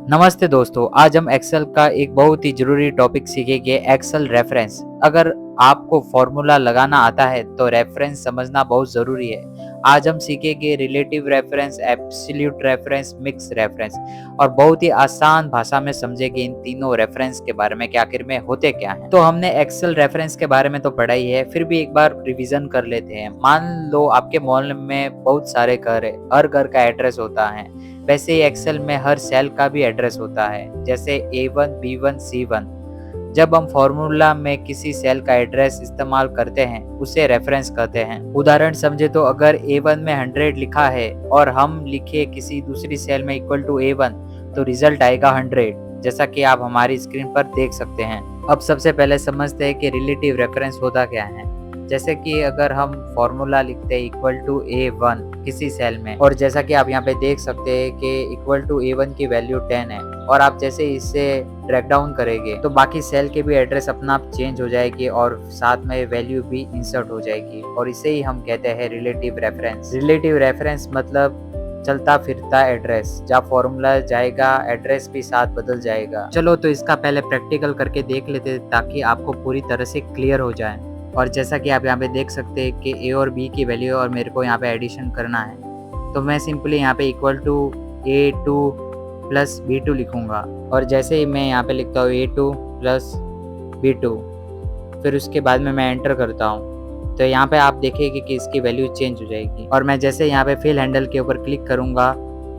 नमस्ते दोस्तों, आज हम एक्सेल का एक बहुत ही ज़रूरी टॉपिक सीखेंगे, एक्सेल रेफरेंस। अगर आपको फॉर्मूला लगाना आता है तो रेफरेंस समझना बहुत ज़रूरी है। आज हम सीखेंगे relative reference, absolute reference, mix reference और बहुत ही आसान भाषा में समझेंगे इन तीनों रेफरेंस के बारे में कि आखिर में होते क्या हैं। तो हमने एक्सेल रेफरेंस के बारे में तो पढ़ा ही है, फिर भी एक बार रिवीजन कर लेते हैं। मान लो आपके मोहल्ले में बहुत सारे घर है, हर घर का एड्रेस होता है। वैसे ही एक्सेल में हर सेल का भी एड्रेस होता है, जैसे A1, B1, C1। जब हम फॉर्मूला में किसी सेल का एड्रेस इस्तेमाल करते हैं उसे रेफरेंस कहते हैं। उदाहरण समझे तो अगर A1 में 100 लिखा है और हम लिखे किसी दूसरी सेल में इक्वल टू A1 तो रिजल्ट आएगा 100, जैसा कि आप हमारी स्क्रीन पर देख सकते हैं। अब सबसे पहले समझते हैं कि रिलेटिव रेफरेंस होता क्या है। जैसे कि अगर हम फॉर्मूला लिखते हैं इक्वल टू A1 किसी सेल में, और जैसा कि आप यहाँ पे देख सकते हैं कि इक्वल टू A1 की वैल्यू 10 है, और आप जैसे इसे ड्रैग डाउन करेंगे तो बाकी सेल के भी एड्रेस अपना आप चेंज हो जाएगी और साथ में वैल्यू भी इंसर्ट हो जाएगी, और इसे ही हम कहते हैं रिलेटिव रेफरेंस। रिलेटिव रेफरेंस मतलब चलता फिरता एड्रेस, जहाँ फॉर्मूला जाएगा एड्रेस भी साथ बदल जाएगा। चलो तो इसका पहले प्रैक्टिकल करके देख लेते हैं ताकि आपको पूरी तरह से क्लियर हो जाए। और जैसा कि आप यहाँ पे देख सकते हैं कि A और B की वैल्यू और मेरे को यहाँ पे एडिशन करना है, तो मैं सिंपली यहाँ पे equal to A2 plus B2 लिखूँगा। और जैसे ही मैं यहाँ पे लिखता हूँ A2 प्लस B2, फिर उसके बाद में मैं एंटर करता हूँ, तो यहाँ पे आप देखेंगे कि इसकी वैल्यू चेंज हो जाएगी। और मैं जैसे यहाँ पे फिल हैंडल के ऊपर क्लिक करूँगा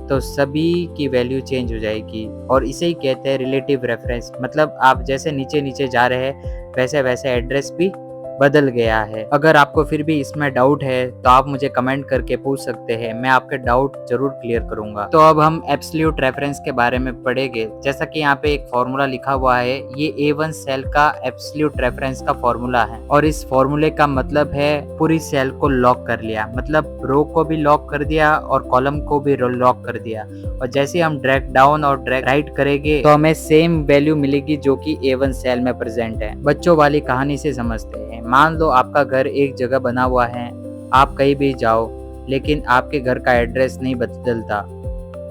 तो सभी की वैल्यू चेंज हो जाएगी, और इसे ही कहते हैं रिलेटिव रेफरेंस। मतलब आप जैसे नीचे नीचे जा रहे हैं वैसे वैसे एड्रेस भी बदल गया है। अगर आपको फिर भी इसमें डाउट है तो आप मुझे कमेंट करके पूछ सकते हैं, मैं आपके डाउट जरूर क्लियर करूंगा। तो अब हम एब्सोल्यूट रेफरेंस के बारे में पढ़ेंगे। जैसा कि यहाँ पे एक फॉर्मूला लिखा हुआ है, ये A1 सेल का एब्सोल्यूट रेफरेंस का फॉर्मूला है, और इस फॉर्मूले का मतलब है पूरी सेल को लॉक कर लिया, मतलब रो को भी लॉक कर दिया और कॉलम को भी लॉक कर दिया। और जैसे हम ड्रैग डाउन और ड्रैग राइट करेंगे तो हमें सेम वैल्यू मिलेगी जो कि A1 सेल में प्रेजेंट है। बच्चों वाली कहानी से समझते हैं। मान लो आपका घर एक जगह बना हुआ है, आप कहीं भी जाओ लेकिन आपके घर का एड्रेस नहीं बदलता।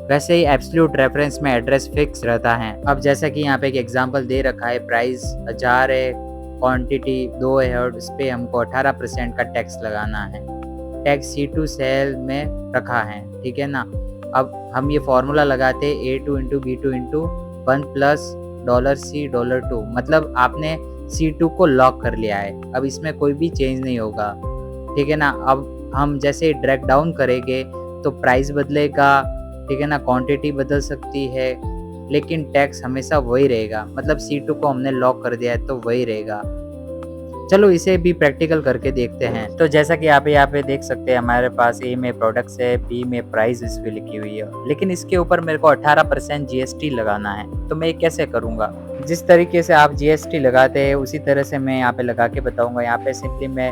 वैसे ही एब्सोल्यूट रेफरेंस में एड्रेस फिक्स रहता है। अब जैसा कि यहाँ पे एक एग्जांपल दे रखा है, प्राइस 1000 है, क्वांटिटी 2 है और इस पे हमको 18% का टैक्स लगाना है। टैक्स C2 सेल में रखा है, ठीक है ना। अब हम ये फॉर्मूला लगाते A2 into B2 into 1 plus $C$2, मतलब आपने C2 को लॉक कर लिया है। अब इसमें कोई भी चेंज नहीं होगा, ठीक है ना। अब हम जैसे ड्रैग डाउन करेंगे तो प्राइस बदलेगा, ठीक है ना, क्वांटिटी बदल सकती है, लेकिन टैक्स हमेशा वही रहेगा। मतलब C2 को हमने लॉक कर दिया है तो वही रहेगा। चलो इसे भी प्रैक्टिकल करके देखते हैं। तो जैसा कि आप यहाँ पे देख सकते हैं, हमारे पास A में प्रोडक्ट्स है, B में प्राइस इस पे लिखी हुई है, लेकिन इसके ऊपर मेरे को 18% GST लगाना है। तो मैं ये कैसे करूँगा? जिस तरीके से आप GST लगाते हैं उसी तरह से मैं यहाँ पे लगा के बताऊँगा। यहाँ पे सिंपली मैं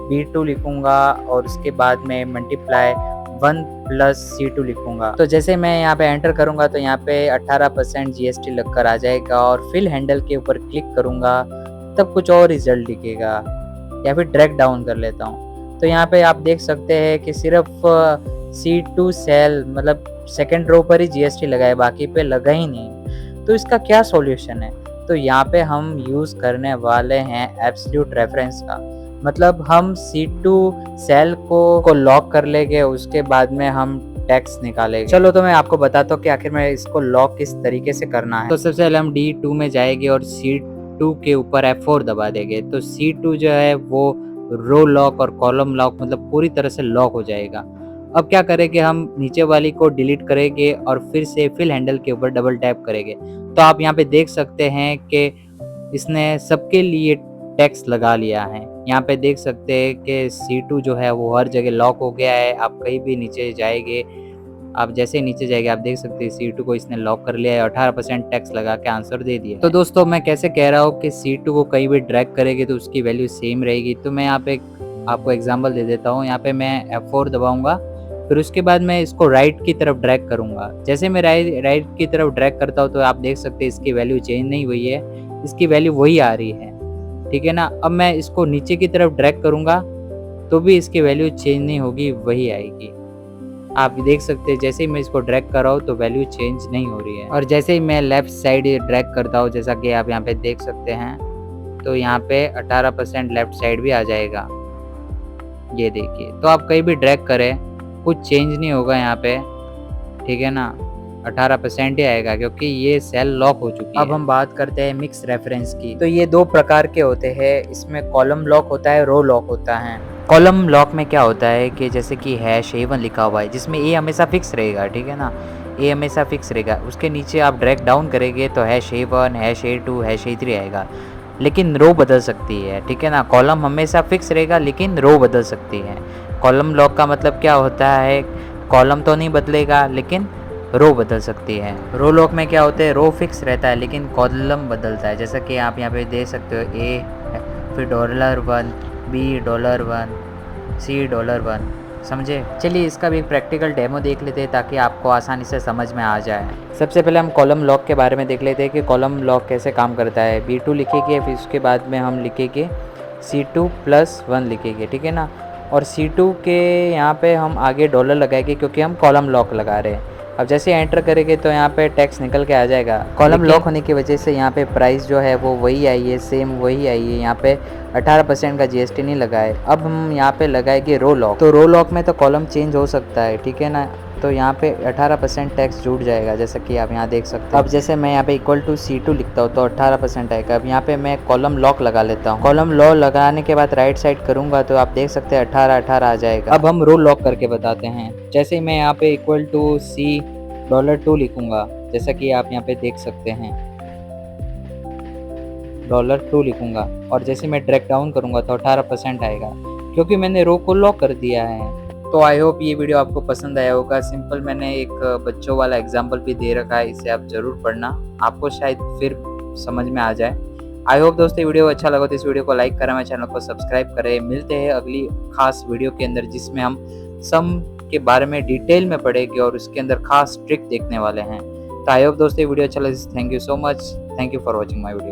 B2 लिखूँगा और उसके बाद में मल्टीप्लाई 1 प्लस C2 लिखूँगा। तो जैसे मैं यहाँ पे एंटर करूँगा तो यहाँ पे 18% GST लग कर आ जाएगा, और फिल हैंडल के ऊपर क्लिक करूँगा तब कुछ और रिजल्ट दिखेगा। या फिर ड्रैग डाउन कर लेता हूँ तो यहाँ पे आप देख सकते हैं कि सिर्फ C2 सेल मतलब सेकेंड रो पर ही GST लगा है, बाकी पे लगा ही नहीं। तो इसका क्या सॉल्यूशन है? तो यहाँ पे हम यूज़ करने वाले हैं एब्सोल्यूट रेफरेंस का। मतलब हम C2 सेल को लॉक कर लेंगे, उसके बाद में हम टैक्स निकालेंगे। चलो तो मैं आपको बताता हूँ कि आखिर में इसको लॉक किस तरीके से करना है। तो सबसे पहले हम D2 में जाएंगे और C2 के ऊपर F4 दबा देंगे, तो C2 जो है वो रो लॉक और कॉलम लॉक मतलब पूरी तरह से लॉक हो जाएगा। अब क्या करेंगे, हम नीचे वाली को डिलीट करेंगे और फिर से फिल हैंडल के ऊपर डबल टैप करेंगे। तो आप यहाँ पे देख सकते हैं कि इसने सबके लिए टैक्स लगा लिया है। यहाँ पे देख सकते हैं कि C2 जो है वो हर जगह लॉक हो गया है। आप कहीं भी नीचे जाएंगे, आप जैसे नीचे जाएंगे आप देख सकते हैं C2 को इसने लॉक कर लिया है, 18% टैक्स लगा के आंसर दे दिया। तो दोस्तों मैं कैसे कह रहा हूँ कि C2 को कहीं भी ड्रैग करेंगे तो उसकी वैल्यू सेम रहेगी। तो मैं यहाँ पे आपको एग्जांपल दे देता हूँ। यहाँ पे मैं F4 दबाऊंगा, फिर उसके बाद मैं इसको राइट की तरफ ड्रैग करूंगा। जैसे मैं राइट की तरफ ड्रैग करता हूँ तो आप देख सकते हैं इसकी वैल्यू चेंज नहीं हुई है, इसकी वैल्यू वही आ रही है, ठीक है ना। अब मैं इसको नीचे की तरफ ड्रैग करूंगा तो भी इसकी वैल्यू चेंज नहीं होगी, वही आएगी। आप देख सकते हैं जैसे ही मैं इसको ड्रैग कर रहा हूँ तो वैल्यू चेंज नहीं हो रही है। और जैसे ही मैं लेफ़्ट साइड ड्रैग करता हूँ, जैसा कि आप यहाँ पे देख सकते हैं, तो यहाँ पे 18% लेफ़्ट साइड भी आ जाएगा। ये देखिए, तो आप कहीं भी ड्रैग करें, कुछ चेंज नहीं होगा यहाँ पे, ठीक है ना? 18% ही आएगा क्योंकि ये सेल लॉक हो चुकी है। अब हम बात करते हैं मिक्स रेफरेंस की। तो ये 2 प्रकार के होते हैं, इसमें कॉलम लॉक होता है, रो लॉक होता है। कॉलम लॉक में क्या होता है कि जैसे कि #A1 लिखा हुआ है, जिसमें ए हमेशा फिक्स रहेगा, ठीक है ना? ए हमेशा फिक्स रहेगा। उसके नीचे आप ड्रैग डाउन करेंगे तो #A1, #A2, #A3 आएगा। लेकिन रो बदल सकती है, ठीक है ना? कॉलम हमेशा फिक्स रहेगा लेकिन रो बदल सकती है। कॉलम लॉक का मतलब क्या होता है, कॉलम तो नहीं बदलेगा लेकिन रो बदल सकती है। रो लॉक में क्या होता है, रो फिक्स रहता है लेकिन कॉलम बदलता है। जैसा कि आप यहाँ पे देख सकते हो, ए फिर $1, बी $1, सी $1, समझे? चलिए इसका भी एक प्रैक्टिकल डेमो देख लेते हैं ताकि आपको आसानी से समझ में आ जाए। सबसे पहले हम कॉलम लॉक के बारे में देख लेते हैं कि कॉलम लॉक कैसे काम करता है। B2 लिखेंगे, फिर उसके बाद में हम लिखेंगे C2+1 लिखेंगे, ठीक है ना? और C2 के यहाँ पे हम आगे डॉलर लगाएंगे क्योंकि हम कॉलम लॉक लगा रहे हैं। अब जैसे एंटर करेंगे तो यहाँ पे टेक्स्ट निकल के आ जाएगा। कॉलम लॉक होने की वजह से यहाँ पे प्राइस जो है वो वही आई है, सेम वही आई है। यहाँ पे 18% का GST नहीं लगा है। अब हम यहाँ पे लगाएंगे रो लॉक। तो रो लॉक में तो कॉलम चेंज हो सकता है, ठीक है ना? तो यहाँ पे 18% टैक्स जुड़ जाएगा, जैसा कि आप यहाँ देख सकते हो। अब जैसे मैं यहाँ पे =C2 लिखता हूँ तो 18% आएगा। अब यहाँ पे मैं कॉलम लॉक लगा लेता हूँ। कॉलम लॉक लगाने के बाद राइट साइड करूँगा तो आप देख सकते हैं 18 आ जाएगा। अब हम रो लॉक करके बताते हैं। जैसे मैं यहाँ पे =C$2 लिखूँगा, जैसा कि आप यहाँ पे देख सकते हैं, $2 लिखूँगा और जैसे मैं ड्रैग डाउन करूँगा तो 18% आएगा क्योंकि मैंने रो को लॉक कर दिया है। तो आई होप ये वीडियो आपको पसंद आया होगा। सिंपल मैंने एक बच्चों वाला एग्जाम्पल भी दे रखा है, इसे आप ज़रूर पढ़ना, आपको शायद फिर समझ में आ जाए। आई होप दोस्तों ये वीडियो अच्छा लगा तो इस वीडियो को लाइक करें, मेरे चैनल को सब्सक्राइब करें। मिलते हैं अगली खास वीडियो के अंदर जिसमें हम सम के बारे में डिटेल में पढ़ेंगे और उसके अंदर खास ट्रिक देखने वाले हैं। तो आई होप दोस्तों ये वीडियो अच्छा लगा। Thank you so much. Thank you for watching my video.